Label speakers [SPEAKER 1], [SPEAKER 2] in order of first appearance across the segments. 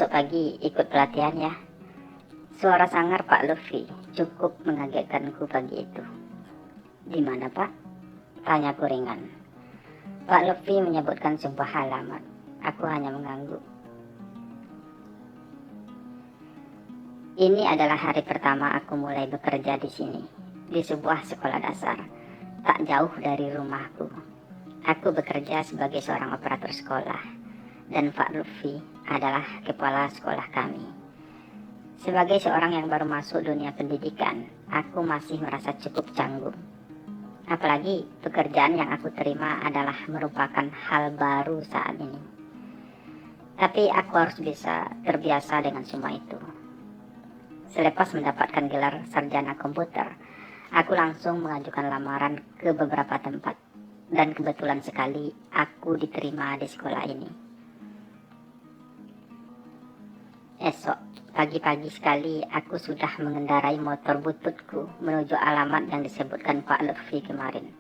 [SPEAKER 1] Besok pagi ikut pelatihan ya. Suara sangar Pak Lutfi cukup mengagetkanku pagi itu. Di mana Pak? Tanyaku ringan. Pak Lutfi menyebutkan sebuah alamat. Aku hanya mengangguk. Ini adalah hari pertama aku mulai bekerja di sini, di sebuah sekolah dasar, tak jauh dari rumahku. Aku bekerja sebagai seorang operator sekolah, dan Pak Lutfi adalah kepala sekolah kami. Sebagai seorang yang baru masuk dunia pendidikan, aku masih merasa cukup canggung. Apalagi pekerjaan yang aku terima adalah merupakan hal baru saat ini. Tapi aku harus bisa terbiasa dengan semua itu. Selepas mendapatkan gelar sarjana komputer, aku langsung mengajukan lamaran ke beberapa tempat. Dan kebetulan sekali aku diterima di sekolah ini. Esok, pagi-pagi sekali aku sudah mengendarai motor bututku menuju alamat yang disebutkan Pak Lutfi kemarin.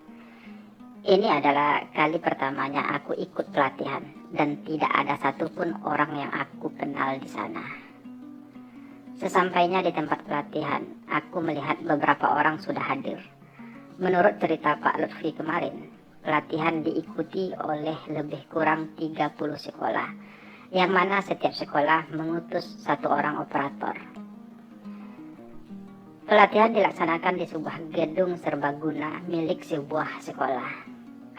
[SPEAKER 1] Ini adalah kali pertamanya aku ikut pelatihan dan tidak ada satupun orang yang aku kenal di sana. Sesampainya di tempat pelatihan, aku melihat beberapa orang sudah hadir. Menurut cerita Pak Lutfi kemarin, pelatihan diikuti oleh lebih kurang 30 sekolah, yang mana setiap sekolah mengutus satu orang operator. Pelatihan dilaksanakan di sebuah gedung serbaguna milik sebuah sekolah.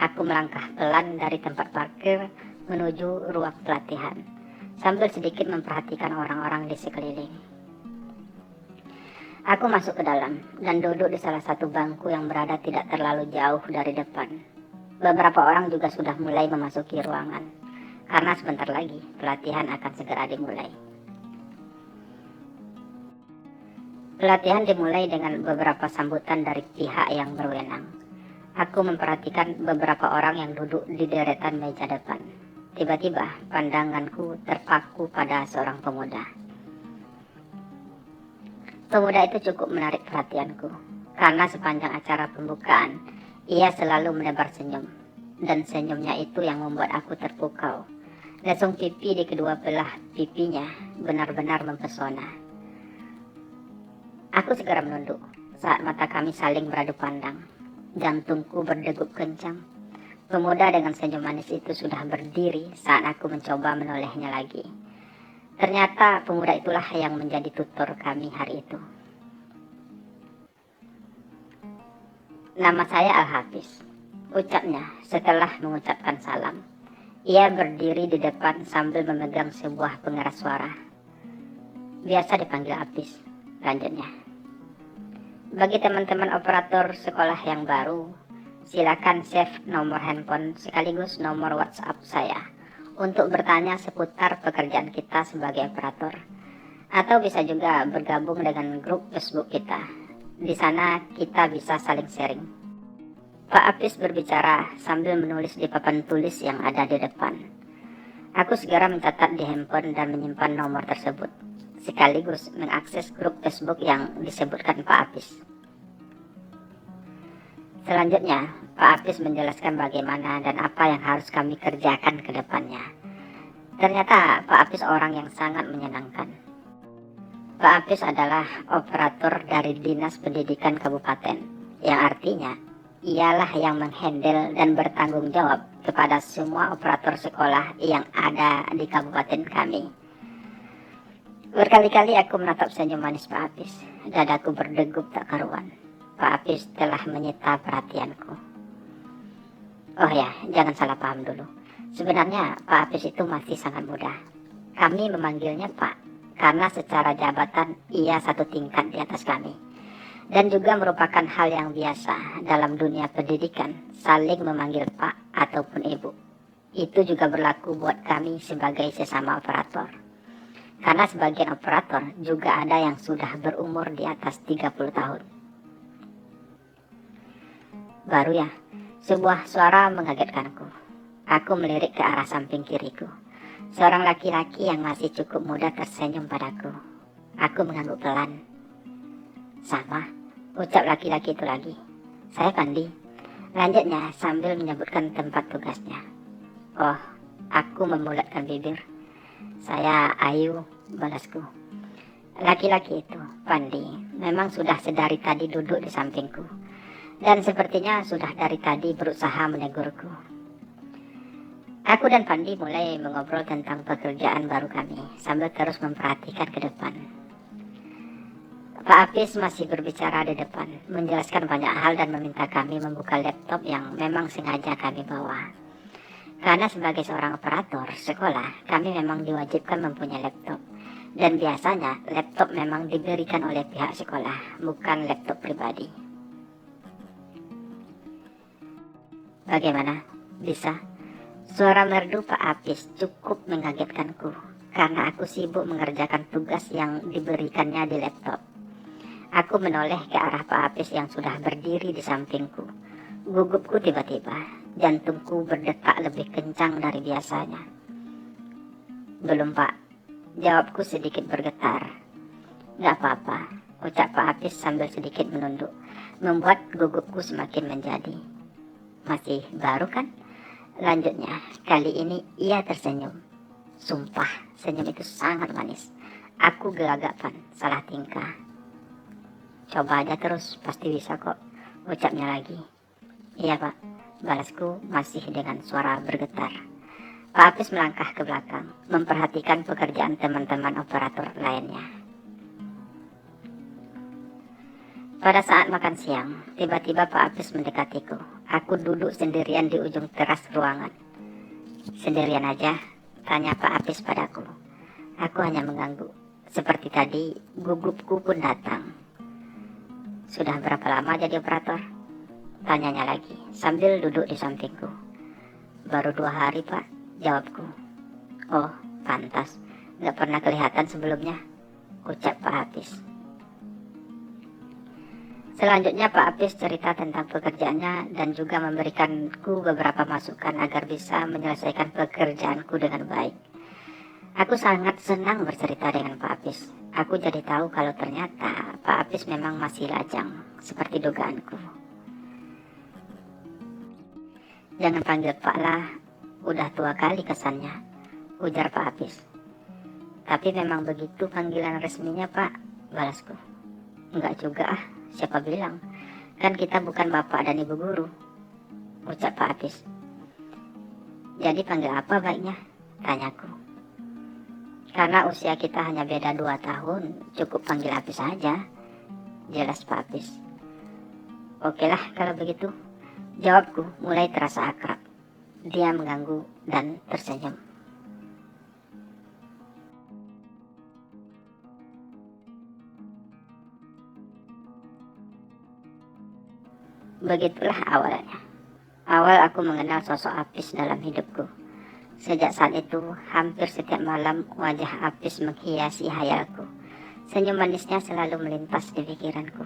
[SPEAKER 1] Aku melangkah pelan dari tempat parkir menuju ruang pelatihan, sambil sedikit memperhatikan orang-orang di sekeliling. Aku masuk ke dalam dan duduk di salah satu bangku yang berada tidak terlalu jauh dari depan. Beberapa orang juga sudah mulai memasuki ruangan, karena sebentar lagi pelatihan akan segera dimulai. Pelatihan dimulai dengan beberapa sambutan dari pihak yang berwenang. Aku memperhatikan beberapa orang yang duduk di deretan meja depan. Tiba-tiba pandanganku terpaku pada seorang pemuda. Pemuda itu cukup menarik perhatianku, karena sepanjang acara pembukaan, ia selalu menebar senyum, dan senyumnya itu yang membuat aku terpukau. Lesung pipi di kedua belah pipinya benar-benar mempesona. Aku segera menunduk saat mata kami saling beradu pandang. Jantungku berdegup kencang. Pemuda dengan senyum manis itu sudah berdiri saat aku mencoba menolehnya lagi. Ternyata pemuda itulah yang menjadi tutor kami hari itu. Nama saya Al-Hafiz, ucapnya setelah mengucapkan salam. Ia berdiri di depan sambil memegang sebuah pengeras suara. Biasa dipanggil Hafiz, lanjutnya. Bagi teman-teman operator sekolah yang baru, silakan save nomor handphone sekaligus nomor WhatsApp saya untuk bertanya seputar pekerjaan kita sebagai operator, atau bisa juga bergabung dengan grup Facebook kita. Di sana kita bisa saling sharing. Pak Hafiz berbicara sambil menulis di papan tulis yang ada di depan. Aku segera mencatat di handphone dan menyimpan nomor tersebut, sekaligus mengakses grup Facebook yang disebutkan Pak Hafiz. Selanjutnya, Pak Hafiz menjelaskan bagaimana dan apa yang harus kami kerjakan ke depannya. Ternyata Pak Hafiz orang yang sangat menyenangkan. Pak Hafiz adalah operator dari Dinas Pendidikan Kabupaten, yang artinya ialah yang menghandle dan bertanggung jawab kepada semua operator sekolah yang ada di kabupaten kami. Berkali-kali aku menatap senyum manis Pak Hafiz. Dadaku berdegup tak karuan. Pak Hafiz telah menyita perhatianku. Oh ya, jangan salah paham dulu. Sebenarnya Pak Hafiz itu masih sangat muda. Kami memanggilnya Pak, karena secara jabatan ia satu tingkat di atas kami. Dan juga merupakan hal yang biasa dalam dunia pendidikan, saling memanggil Pak ataupun Ibu. Itu juga berlaku buat kami sebagai sesama operator. Karena sebagian operator juga ada yang sudah berumur di atas 30 tahun. Baru ya, sebuah suara mengagetkanku. Aku melirik ke arah samping kiriku. Seorang laki-laki yang masih cukup muda tersenyum padaku. Aku mengangguk pelan. Sama, ucap laki-laki itu lagi. Saya Pandi. Lanjutnya sambil menyebutkan tempat tugasnya. Oh, aku membulatkan bibir. Saya Ayu, balasku. Laki-laki itu, Pandi, memang sudah sedari tadi duduk di sampingku, dan sepertinya sudah dari tadi berusaha menegurku. Aku dan Pandi mulai mengobrol tentang pekerjaan baru kami, sambil terus memperhatikan ke depan. Pak Apis masih berbicara di depan, menjelaskan banyak hal dan meminta kami membuka laptop yang memang sengaja kami bawa. Karena sebagai seorang operator sekolah, kami memang diwajibkan mempunyai laptop. Dan biasanya laptop memang diberikan oleh pihak sekolah, bukan laptop pribadi. Bagaimana? Bisa? Suara merdu Pak Apis cukup mengagetkanku, karena aku sibuk mengerjakan tugas yang diberikannya di laptop. Aku menoleh ke arah Pak Apis yang sudah berdiri di sampingku. Gugupku tiba-tiba, jantungku berdetak lebih kencang dari biasanya. Belum, Pak. Jawabku sedikit bergetar. Gak apa-apa, ucap Pak Apis sambil sedikit menunduk, membuat gugupku semakin menjadi. Masih baru kan? Lanjutnya, kali ini ia tersenyum. Sumpah, senyum itu sangat manis. Aku gelagapan, salah tingkah. Coba aja terus, pasti bisa kok, ucapnya lagi. Iya Pak, balasku masih dengan suara bergetar. Pak Apis melangkah ke belakang, memperhatikan pekerjaan teman-teman operator lainnya. Pada saat makan siang, tiba-tiba Pak Apis mendekatiku. Aku duduk sendirian di ujung teras ruangan. Sendirian aja, tanya Pak Apis padaku. Aku hanya mengangguk. Seperti tadi, gugupku pun datang. Sudah berapa lama jadi operator? Tanyanya lagi, sambil duduk di sampingku. Baru 2 hari, Pak. Jawabku. Oh, pantas. Gak pernah kelihatan sebelumnya, ucap Pak Apis. Selanjutnya Pak Apis cerita tentang pekerjaannya dan juga memberikanku beberapa masukan agar bisa menyelesaikan pekerjaanku dengan baik. Aku sangat senang bercerita dengan Pak Apis. Aku jadi tahu kalau ternyata Pak Apis memang masih lajang, seperti dugaanku. Jangan panggil Pak lah, udah tua kali kesannya, ujar Pak Apis. Tapi memang begitu panggilan resminya Pak, balasku. Enggak juga ah, siapa bilang? Kan kita bukan bapak dan ibu guru, ucap Pak Apis. Jadi panggil apa baiknya? Tanyaku. Karena usia kita hanya beda 2 tahun, cukup panggil Apis saja, jelas Pak Apis. Oke lah kalau begitu, jawabku mulai terasa akrab. Dia mengganggu dan tersenyum. Begitulah awalnya. Awal aku mengenal sosok Apis dalam hidupku. Sejak saat itu, hampir setiap malam wajah Apis menghiasi hayalku. Senyum manisnya selalu melintas di pikiranku.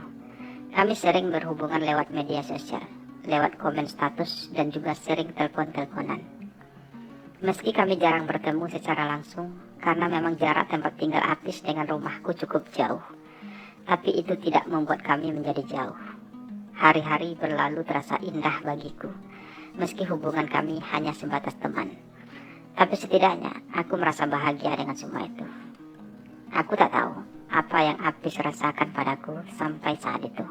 [SPEAKER 1] Kami sering berhubungan lewat media sosial, lewat komen status, dan juga sering telepon-teleponan. Meski kami jarang bertemu secara langsung, karena memang jarak tempat tinggal Apis dengan rumahku cukup jauh. Tapi itu tidak membuat kami menjadi jauh. Hari-hari berlalu terasa indah bagiku, meski hubungan kami hanya sebatas teman. Tapi setidaknya aku merasa bahagia dengan semua itu. Aku tak tahu apa yang Apis rasakan padaku sampai saat itu.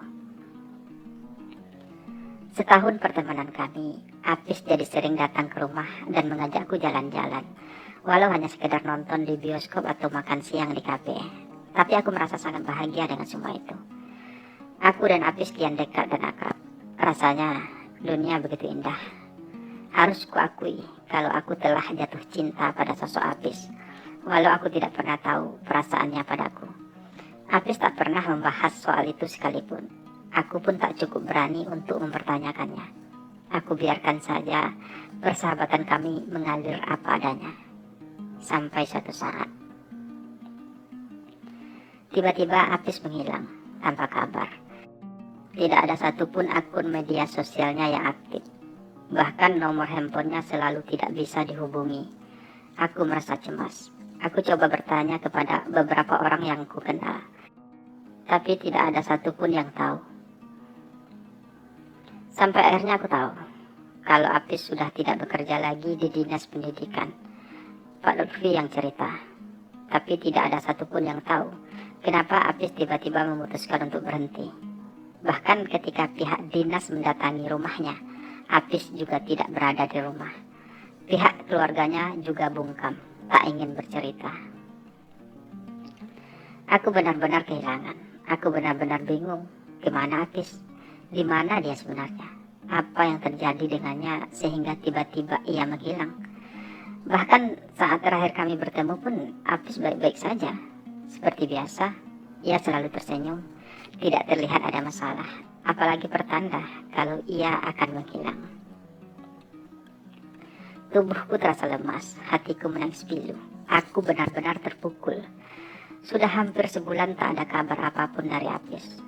[SPEAKER 1] Setahun pertemanan kami, Apis jadi sering datang ke rumah dan mengajakku jalan-jalan, walau hanya sekedar nonton di bioskop atau makan siang di kafe. Tapi aku merasa sangat bahagia dengan semua itu. Aku dan Apis kian dekat dan akrab. Rasanya dunia begitu indah. Harus kuakui kalau aku telah jatuh cinta pada sosok Apis, walau aku tidak pernah tahu perasaannya padaku. Apis tak pernah membahas soal itu sekalipun. Aku pun tak cukup berani untuk mempertanyakannya. Aku biarkan saja persahabatan kami mengalir apa adanya. Sampai suatu saat, tiba-tiba Apis menghilang tanpa kabar. Tidak ada satupun akun media sosialnya yang aktif. Bahkan nomor handphonenya selalu tidak bisa dihubungi. Aku merasa cemas. Aku coba bertanya kepada beberapa orang yang kukenal, tapi tidak ada satupun yang tahu. Sampai akhirnya aku tahu kalau Apis sudah tidak bekerja lagi di dinas pendidikan. Pak Lutfi yang cerita. tapi tidak ada satupun yang tahu kenapa Apis tiba-tiba memutuskan untuk berhenti. Bahkan ketika pihak dinas mendatangi rumahnya, Apis juga tidak berada di rumah. Pihak keluarganya juga bungkam, tak ingin bercerita. Aku benar-benar kehilangan. Aku benar-benar bingung. Kemana Apis? Di mana dia sebenarnya? Apa yang terjadi dengannya sehingga tiba-tiba ia menghilang? Bahkan saat terakhir kami bertemu pun Apis baik-baik saja. Seperti biasa, ia selalu tersenyum. Tidak terlihat ada masalah, apalagi pertanda kalau ia akan menghilang. Tubuhku terasa lemas, hatiku menangis pilu. Aku benar-benar terpukul. Sudah hampir sebulan tak ada kabar apapun dari Apis.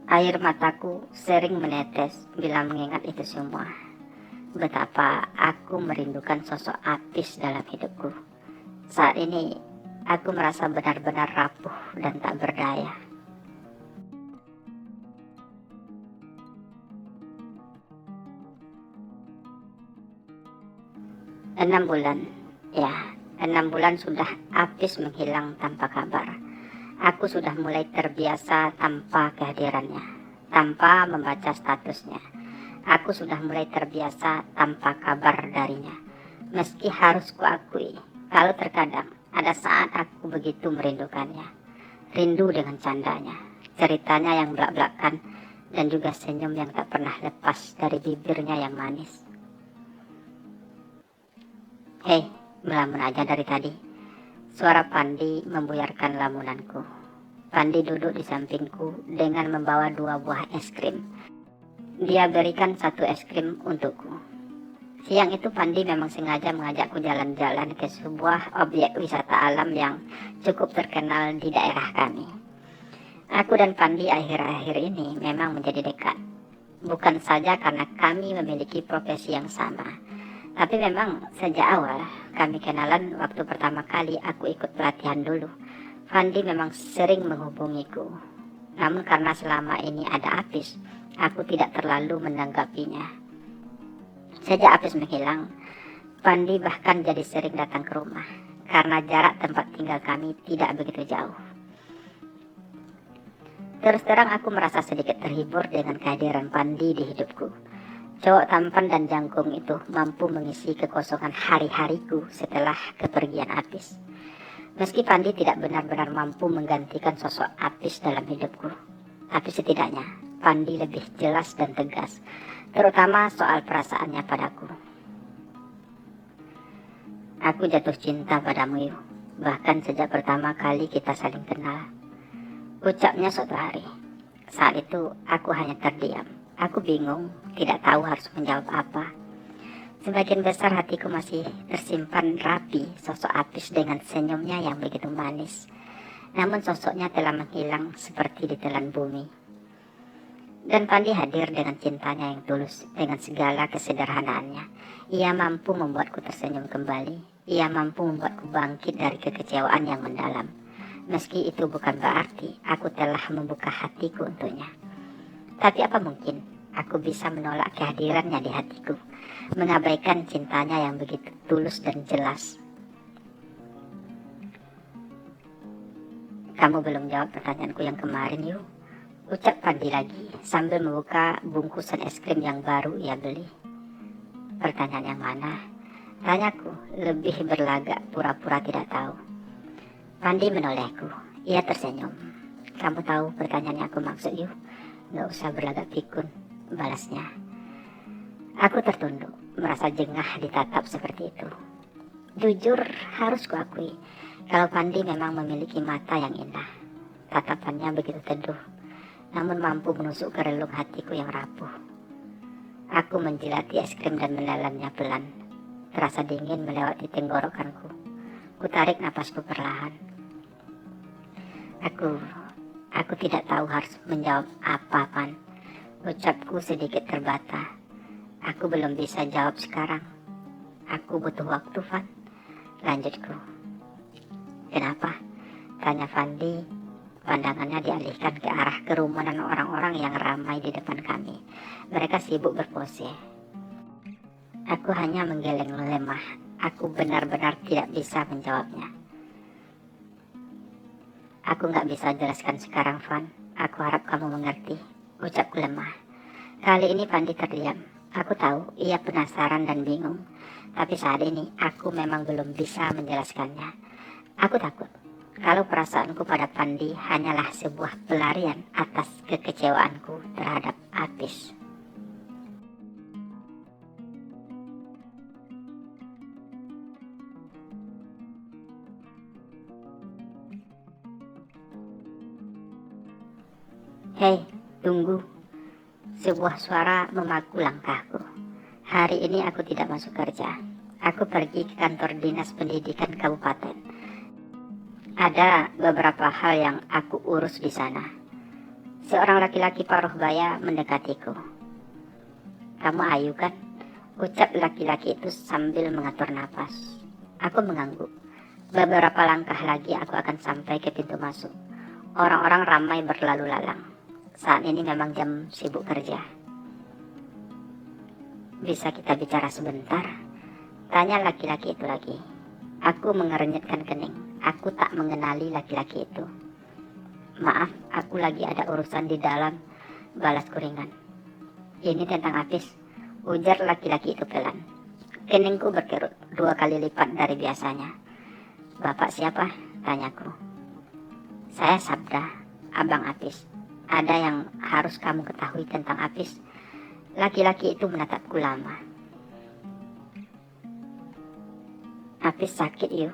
[SPEAKER 1] Air mataku sering menetes bila mengingat itu semua. Betapa aku merindukan sosok Apis dalam hidupku. Saat ini, aku merasa benar-benar rapuh dan tak berdaya. Enam bulan, ya, 6 bulan sudah Apis menghilang tanpa kabar. Aku sudah mulai terbiasa tanpa kehadirannya, tanpa membaca statusnya. Aku sudah mulai terbiasa tanpa kabar darinya. Meski harus kuakui, kalau terkadang ada saat aku begitu merindukannya. Rindu dengan candanya, ceritanya yang belak-belakan, dan juga senyum yang tak pernah lepas dari bibirnya yang manis. Hei, melamun aja dari tadi. Suara Pandi membuyarkan lamunanku. Pandi duduk di sampingku dengan membawa 2 buah es krim. Dia berikan 1 es krim untukku. Siang itu Pandi memang sengaja mengajakku jalan-jalan ke sebuah objek wisata alam yang cukup terkenal di daerah kami. Aku dan Pandi akhir-akhir ini memang menjadi dekat. Bukan saja karena kami memiliki profesi yang sama, tapi memang sejak awal kami kenalan waktu pertama kali aku ikut pelatihan dulu. Pandi memang sering menghubungiku. Namun karena selama ini ada Apis, aku tidak terlalu menanggapinya. Sejak Apis menghilang, Pandi bahkan jadi sering datang ke rumah karena jarak tempat tinggal kami tidak begitu jauh. Terus terang aku merasa sedikit terhibur dengan kehadiran Pandi di hidupku. Cowok tampan dan jangkung itu mampu mengisi kekosongan hari-hariku setelah kepergian Apis. Meski Pandi tidak benar-benar mampu menggantikan sosok Apis dalam hidupku, tapi setidaknya Pandi lebih jelas dan tegas, terutama soal perasaannya padaku. Aku jatuh cinta padamu, Yu. Bahkan sejak pertama kali kita saling kenal, ucapnya suatu hari. Saat itu aku hanya terdiam. Aku bingung, tidak tahu harus menjawab apa. Sebagian besar hatiku masih tersimpan rapi sosok Apis dengan senyumnya yang begitu manis. Namun sosoknya telah menghilang seperti ditelan bumi. Dan Pandi hadir dengan cintanya yang tulus, dengan segala kesederhanaannya. Ia mampu membuatku tersenyum kembali. Ia mampu membuatku bangkit dari kekecewaan yang mendalam. Meski itu bukan berarti aku telah membuka hatiku untuknya. Tapi apa mungkin aku bisa menolak kehadirannya di hatiku, mengabaikan cintanya yang begitu tulus dan jelas. Kamu belum jawab pertanyaanku yang kemarin, Yu. Ucap Pandi lagi sambil membuka bungkusan es krim yang baru ia beli. Pertanyaan yang mana? Tanyaku lebih berlagak pura-pura tidak tahu. Pandi menolehku. Ia tersenyum. Kamu tahu pertanyaan yang aku maksud, Yu? Gak usah berlagak pikun, balasnya. Aku tertunduk, merasa jengah ditatap seperti itu. Jujur harus kuakui, kalau Pandi memang memiliki mata yang indah. Tatapannya begitu teduh, namun mampu menusuk ke relung hatiku yang rapuh. Aku menjilati es krim dan menelannya pelan. Terasa dingin melewati tenggorokanku. Kutarik napasku perlahan. Aku tidak tahu harus menjawab apa, Pan. Ucapku sedikit terbata. Aku belum bisa jawab sekarang. Aku butuh waktu, Van. Lanjutku. Kenapa? Tanya Pandi. Pandangannya dialihkan ke arah kerumunan orang-orang yang ramai di depan kami. Mereka sibuk berpose. Aku hanya menggeleng lemah. Aku benar-benar tidak bisa menjawabnya. Aku nggak bisa jelaskan sekarang, Van. Aku harap kamu mengerti. Ucapku lemah. Kali ini Pandi terdiam. Aku tahu ia penasaran dan bingung. Tapi saat ini aku memang belum bisa menjelaskannya. Aku takut kalau perasaanku pada Pandi hanyalah sebuah pelarian atas kekecewaanku terhadap Apis. Hei, tunggu. Sebuah suara memaku langkahku. Hari ini aku tidak masuk kerja. Aku pergi ke kantor dinas pendidikan kabupaten. Ada beberapa hal yang aku urus di sana. Seorang laki-laki paruh baya mendekatiku. Kamu Ayu kan? Ucap laki-laki itu sambil mengatur napas. Aku mengangguk. Beberapa langkah lagi aku akan sampai ke pintu masuk. Orang-orang ramai berlalu lalang. Saat ini memang jam sibuk kerja. Bisa kita bicara sebentar? Tanya laki-laki itu lagi. Aku mengernyitkan kening. Aku tak mengenali laki-laki itu. Maaf, aku lagi ada urusan di dalam, balasku ringan. Ini tentang Apis, ujar laki-laki itu pelan. Keningku berkerut 2 kali lipat dari biasanya. Bapak siapa? Tanyaku. Saya Sabda, Abang Apis. Ada yang harus kamu ketahui tentang Apis. Laki-laki itu menatapku lama. Apis sakit yuk.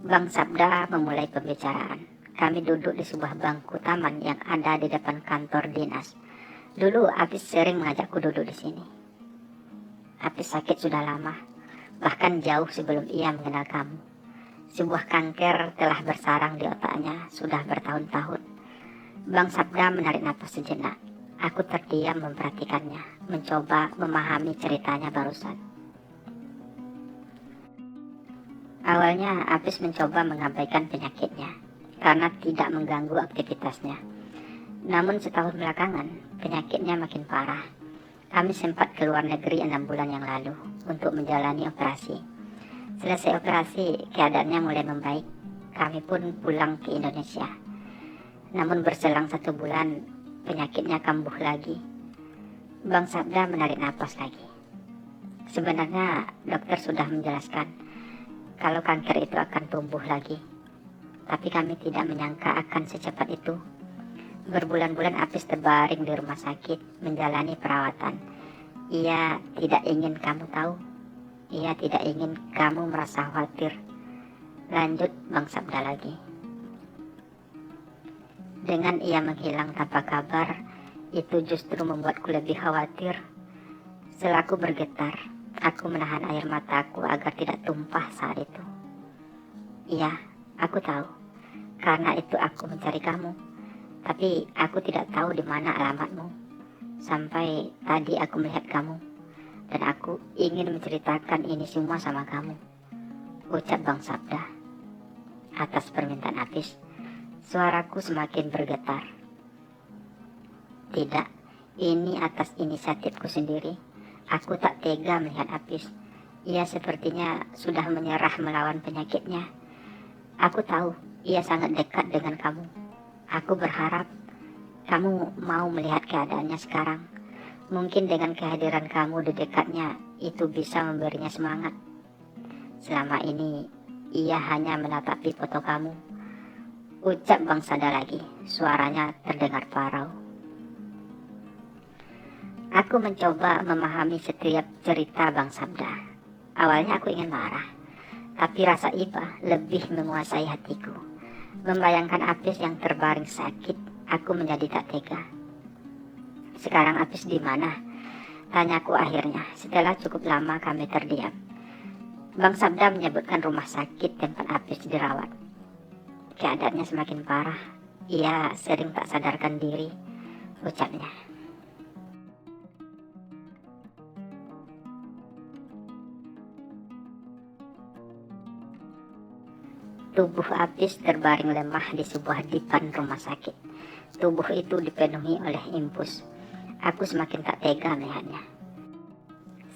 [SPEAKER 1] Bang Sabda memulai pembicaraan. Kami duduk di sebuah bangku taman yang ada di depan kantor dinas. Dulu Apis sering mengajakku duduk di sini. Apis sakit sudah lama, bahkan jauh sebelum ia mengenal kamu. Sebuah kanker telah bersarang di otaknya sudah bertahun-tahun. Bang Sabda menarik napas sejenak. Aku terdiam memperhatikannya, mencoba memahami ceritanya barusan. Awalnya Apis mencoba mengabaikan penyakitnya karena tidak mengganggu aktivitasnya. Namun setahun belakangan, penyakitnya makin parah. Kami sempat ke luar negeri 6 bulan yang lalu untuk menjalani operasi. Selesai operasi, keadaannya mulai membaik. Kami pun pulang ke Indonesia. Namun berselang 1 bulan, penyakitnya kambuh lagi. Bang Sabda menarik napas lagi. Sebenarnya dokter sudah menjelaskan kalau kanker itu akan tumbuh lagi. Tapi kami tidak menyangka akan secepat itu. Berbulan-bulan Apis terbaring di rumah sakit menjalani perawatan. Ia tidak ingin kamu tahu. Ia tidak ingin kamu merasa khawatir. Lanjut Bang Sabda lagi. Dengan ia menghilang tanpa kabar, itu justru membuatku lebih khawatir. Selaku bergetar, aku menahan air mataku agar tidak tumpah saat itu. Iya, aku tahu. Karena itu aku mencari kamu. Tapi aku tidak tahu di mana alamatmu. Sampai tadi aku melihat kamu. Dan aku ingin menceritakan ini semua sama kamu. Ucap Bang Sabda. Atas permintaan Apis, suaraku semakin bergetar. Tidak, ini atas inisiatifku sendiri. Aku tak tega melihat Apis. Ia sepertinya sudah menyerah melawan penyakitnya. Aku tahu ia sangat dekat dengan kamu. Aku berharap kamu mau melihat keadaannya sekarang. Mungkin dengan kehadiran kamu di dekatnya, itu bisa memberinya semangat. Selama ini, ia hanya menatapi foto kamu. Ucap Bang Sabda lagi, suaranya terdengar parau. Aku mencoba memahami setiap cerita Bang Sabda. Awalnya aku ingin marah, tapi rasa iba lebih menguasai hatiku. Membayangkan Apis yang terbaring sakit, aku menjadi tak tega. Sekarang Apis di mana? Tanyaku akhirnya, setelah cukup lama kami terdiam. Bang Sabda menyebutkan rumah sakit tempat Apis dirawat. Keadaannya semakin parah. Ia sering tak sadarkan diri, ucapnya. Tubuh Apis terbaring lemah di sebuah dipan rumah sakit. Tubuh itu dipenuhi oleh impus. Aku semakin tak tega melihatnya.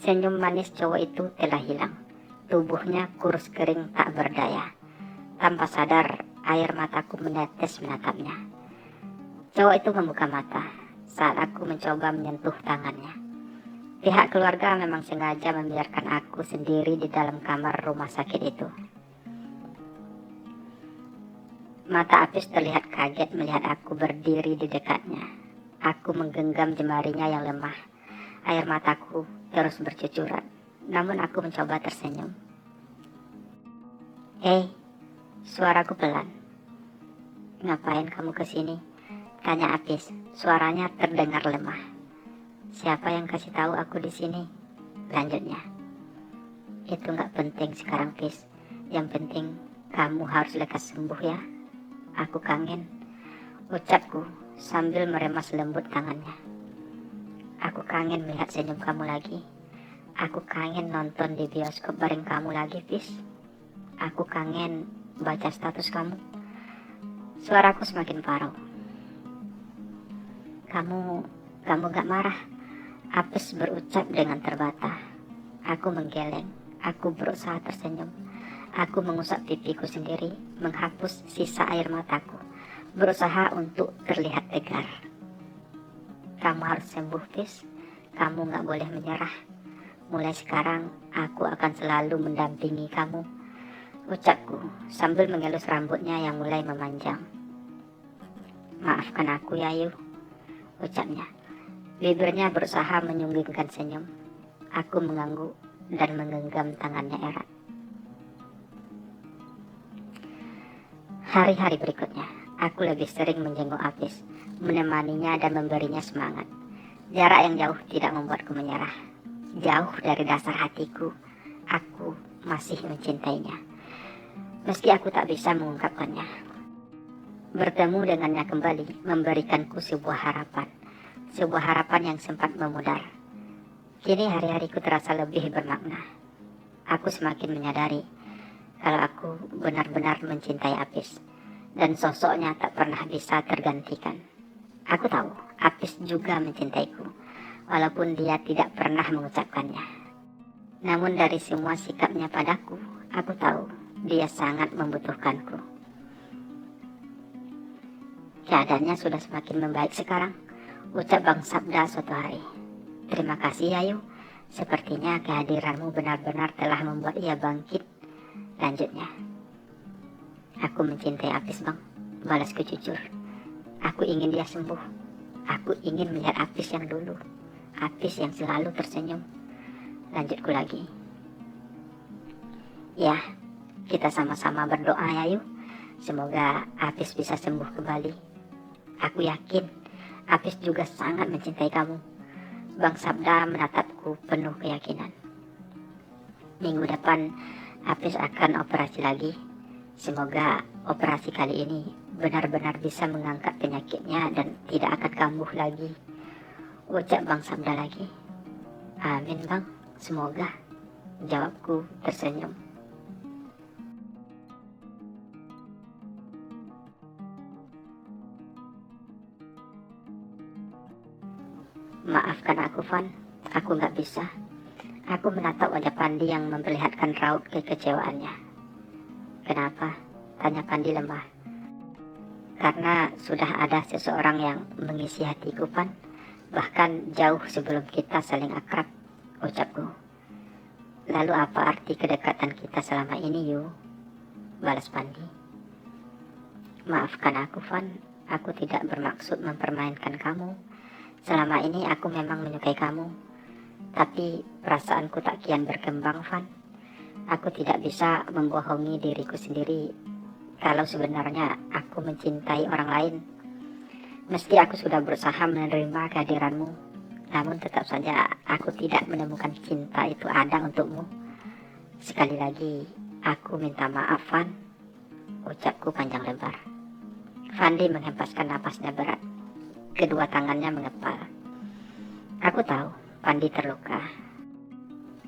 [SPEAKER 1] Senyum manis cowok itu telah hilang. Tubuhnya kurus kering tak berdaya. Tanpa sadar, Air mataku menetes menatapnya. Cowok itu membuka mata saat aku mencoba menyentuh tangannya. Pihak keluarga memang sengaja membiarkan aku sendiri di dalam kamar rumah sakit itu. Mata Apis terlihat kaget melihat aku berdiri di dekatnya. Aku menggenggam jemarinya yang lemah. Air mataku terus bercucuran, namun aku mencoba tersenyum. "Hei," suaraku pelan. "Ngapain kamu kesini?" tanya Apis. Suaranya terdengar lemah. "Siapa yang kasih tahu aku di sini?" lanjutnya. "Itu nggak penting sekarang, Pis. Yang penting kamu harus lekas sembuh ya. Aku kangen," ucapku sambil meremas lembut tangannya. "Aku kangen melihat senyum kamu lagi. Aku kangen nonton di bioskop bareng kamu lagi, Pis. Aku kangen baca status kamu." Suaraku semakin parau. Kamu gak marah?" Apis berucap dengan terbata. Aku menggeleng. Aku berusaha tersenyum. Aku mengusap pipiku sendiri, menghapus sisa air mataku, berusaha untuk terlihat tegar. "Kamu harus sembuh, Pis. Kamu gak boleh menyerah. Mulai sekarang, aku akan selalu mendampingi kamu," ucapku sambil mengelus rambutnya yang mulai memanjang. "Maafkan aku ya, Yu," ucapnya. Bibirnya berusaha menyunggingkan senyum. Aku mengangguk dan menggenggam tangannya erat. Hari-hari berikutnya, aku lebih sering menjenguk Apis, menemaninya dan memberinya semangat. Jarak yang jauh tidak membuatku menyerah. Jauh dari dasar hatiku, aku masih mencintainya. Meski aku tak bisa mengungkapkannya. Bertemu dengannya kembali memberikanku sebuah harapan. Sebuah harapan yang sempat memudar. Kini hari-hariku terasa lebih bermakna. Aku semakin menyadari kalau aku benar-benar mencintai Apis, dan sosoknya tak pernah bisa tergantikan. Aku tahu Apis juga mencintaiku, walaupun dia tidak pernah mengucapkannya. Namun dari semua sikapnya padaku, aku tahu dia sangat membutuhkanku. "Keadaannya sudah semakin membaik sekarang," ucap Bang Sabda suatu hari. "Terima kasih ya, Yu. Sepertinya kehadiranmu benar-benar telah membuat ia bangkit," lanjutnya. "Aku mencintai Apis, Bang," balasku jujur. "Aku ingin dia sembuh. Aku ingin melihat Apis yang dulu. Apis yang selalu tersenyum," lanjutku lagi. "Ya, kita sama-sama berdoa ya, Yu. Semoga Apis bisa sembuh kembali. Aku yakin Apis juga sangat mencintai kamu." Bang Sabda menatapku penuh keyakinan. "Minggu depan Apis akan operasi lagi. Semoga operasi kali ini benar-benar bisa mengangkat penyakitnya dan tidak akan kambuh lagi," ucap Bang Sabda lagi. "Amin, Bang. Semoga," jawabku tersenyum. "Maafkan aku, Van. Aku gak bisa." Aku menatap wajah Pandi yang memperlihatkan raut kekecewaannya. "Kenapa?" tanya Pandi lemah. "Karena sudah ada seseorang yang mengisi hatiku, Van. Bahkan jauh sebelum kita saling akrab," ucapku. "Lalu apa arti kedekatan kita selama ini, Yu?" balas Pandi. "Maafkan aku, Van. Aku tidak bermaksud mempermainkan kamu. Selama ini aku memang menyukai kamu. Tapi perasaanku tak kian berkembang, Van. Aku tidak bisa membohongi diriku sendiri kalau sebenarnya aku mencintai orang lain. Meski aku sudah berusaha menerima kehadiranmu, namun tetap saja aku tidak menemukan cinta itu ada untukmu. Sekali lagi, aku minta maaf, Van," ucapku panjang lebar. Fandi menghempaskan napasnya berat. Kedua tangannya mengepal. Aku tahu Pandi terluka,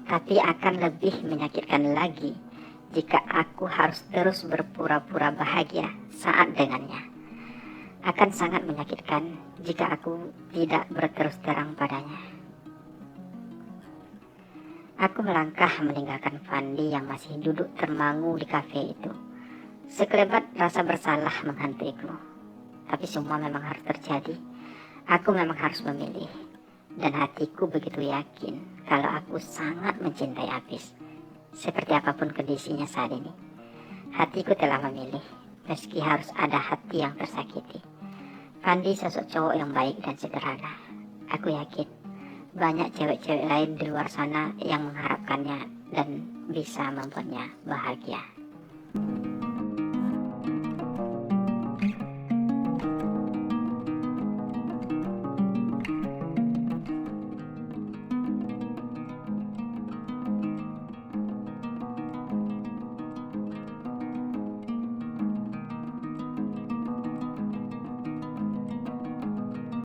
[SPEAKER 1] tapi akan lebih menyakitkan lagi jika aku harus terus berpura-pura bahagia saat dengannya. Akan sangat menyakitkan jika aku tidak berterus terang padanya. Aku melangkah meninggalkan Fandi yang masih duduk termangu di kafe itu. Sekelebat rasa bersalah menghantuiku. Tapi semua memang harus terjadi. Aku memang harus memilih. Dan hatiku begitu yakin kalau aku sangat mencintai Apis. Seperti apapun kondisinya saat ini, hatiku telah memilih, meski harus ada hati yang tersakiti. Fandi sosok cowok yang baik dan sederhana. Aku yakin banyak cewek-cewek lain di luar sana yang mengharapkannya dan bisa membuatnya bahagia.